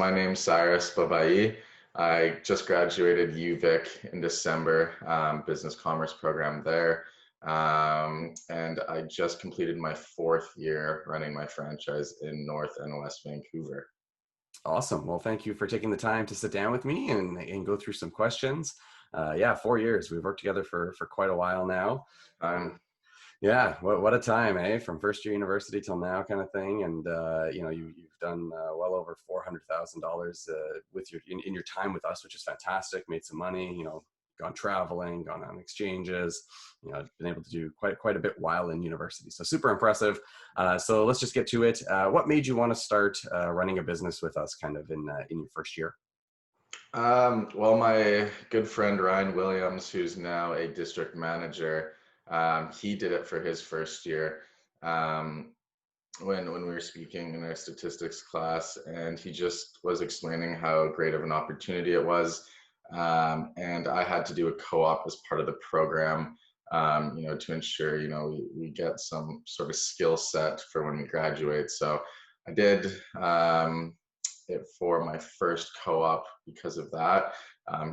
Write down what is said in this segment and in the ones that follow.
my name's Cyrus Babai. I just graduated UVic in December, business commerce program there. And I just completed my fourth year running my franchise in North and West Vancouver. Awesome. Well, thank you for taking the time to sit down with me and go through some questions. Yeah, 4 years. We've worked together for quite a while now. Um, Yeah, what a time, eh? From first year university till now, kind of thing. And you've done well over $400,000 with in your time with us, which is fantastic. Made some money, gone traveling, gone on exchanges. Been able to do quite a bit while in university. So super impressive. So let's just get to it. What made you want to start running a business with us, kind of in your first year? well, my good friend Ryan Williams, who's now a district manager, he did it for his first year. Um, when we were speaking in our statistics class, and he just was explaining how great of an opportunity it was. And I had to do a co-op as part of the program, to ensure, we get some sort of skill set for when we graduate. So I did it for my first co-op because of that.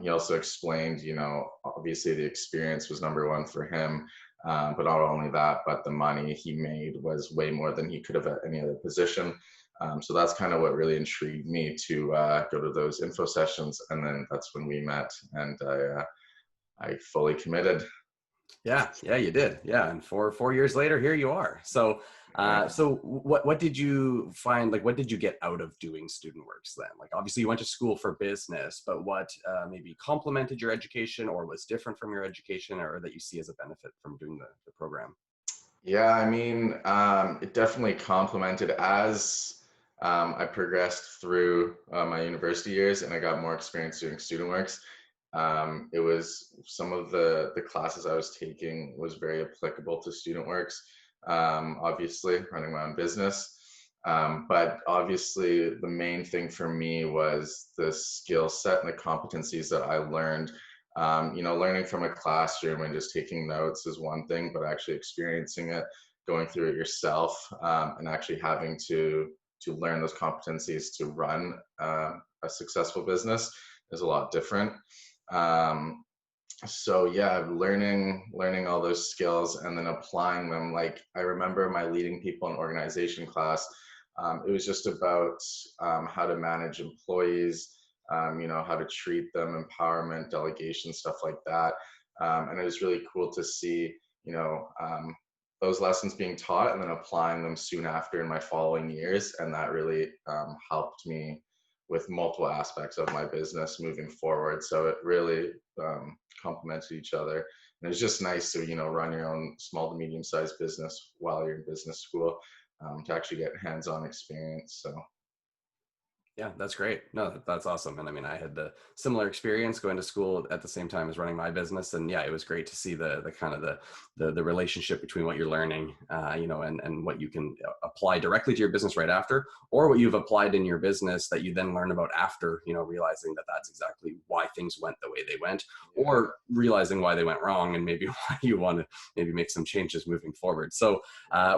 He also explained, obviously the experience was number one for him. But not only that, but the money he made was way more than he could have at any other position. So that's kind of what really intrigued me to go to those info sessions. And then that's when we met, and I fully committed. Yeah, you did. Yeah, and four years later, here you are. So, Yeah. so what did you find? Like, what did you get out of doing student works then? Like, obviously, you went to school for business, but what maybe complemented your education, or was different from your education, or that you see as a benefit from doing the program? Yeah, I mean, it definitely complemented as I progressed through my university years and I got more experience doing student works. It was some of the classes I was taking was very applicable to student works. Obviously, running my own business. But obviously, the main thing for me was the skill set and the competencies that I learned. Learning from a classroom and just taking notes is one thing, but actually experiencing it, going through it yourself, and actually having to learn those competencies to run a successful business is a lot different. Um, so yeah, learning all those skills and then applying them. Like I remember my leading people in organization class. It was just about how to manage employees, how to treat them, empowerment, delegation, stuff like that. And it was really cool to see, you know, um, those lessons being taught and then applying them soon after in my following years. And that really helped me with multiple aspects of my business moving forward. So it really complemented each other. And it's just nice to, run your own small to medium sized business while you're in business school, to actually get hands-on experience. So Yeah, that's great. No, that's awesome. And I mean, I had the similar experience going to school at the same time as running my business. And yeah, it was great to see the kind of the relationship between what you're learning, and what you can apply directly to your business right after, or what you've applied in your business that you then learn about after, realizing that that's exactly why things went the way they went, yeah. or realizing why they went wrong and maybe why you want to maybe make some changes moving forward. So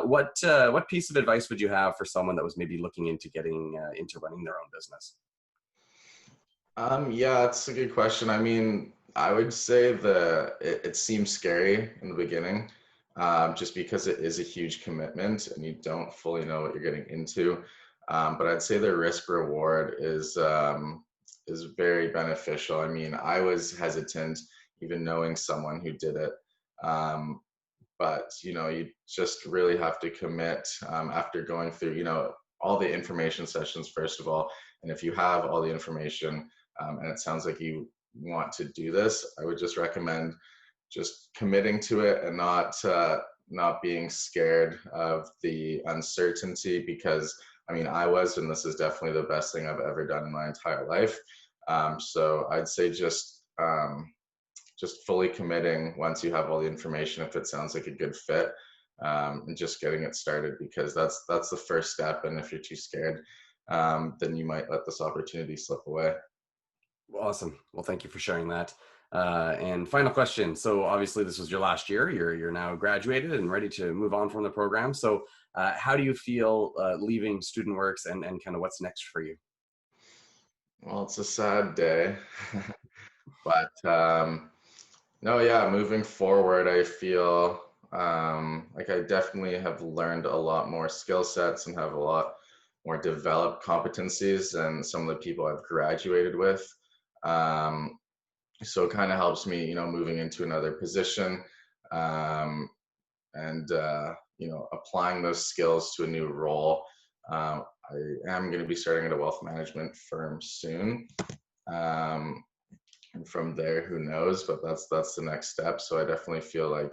what piece of advice would you have for someone that was maybe looking into getting into running their own business? Yeah, that's a good question. I mean, I would say it seems scary in the beginning, just because it is a huge commitment and you don't fully know what you're getting into. But I'd say the risk reward is very beneficial. I mean, I was hesitant even knowing someone who did it. Um, but you just really have to commit after going through, all the information sessions, first of all. And if you have all the information, and it sounds like you want to do this, I would just recommend just committing to it and not being scared of the uncertainty, because I mean I was, and this is definitely the best thing I've ever done in my entire life. So I'd say just fully committing once you have all the information, if it sounds like a good fit, and just getting it started, because that's the first step. And if you're too scared, then you might let this opportunity slip away. Awesome. Well, thank you for sharing that. And final question. So obviously this was your last year. You're now graduated and ready to move on from the program. So how do you feel leaving Student Works, and kind of what's next for you? Well, it's a sad day, but no, yeah, moving forward, I feel like I definitely have learned a lot more skill sets and have a lot more developed competencies than some of the people I've graduated with. Um, so it kind of helps me, moving into another position, um, and applying those skills to a new role. I am going to be starting at a wealth management firm soon. Um, and from there, who knows? But that's the next step. So I definitely feel like,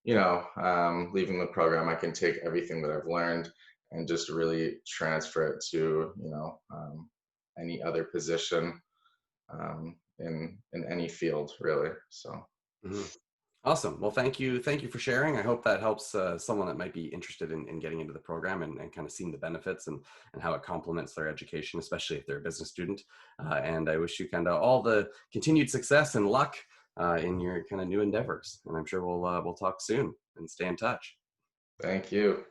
leaving the program, I can take everything that I've learned and just really transfer it to, any other position, in any field, really. So Mhm. Awesome. Well, thank you for sharing. I hope that helps someone that might be interested in getting into the program and kind of seeing the benefits and how it complements their education, especially if they're a business student. And I wish you kind of all the continued success and luck in your kind of new endeavors. And I'm sure we'll talk soon and stay in touch. thank you.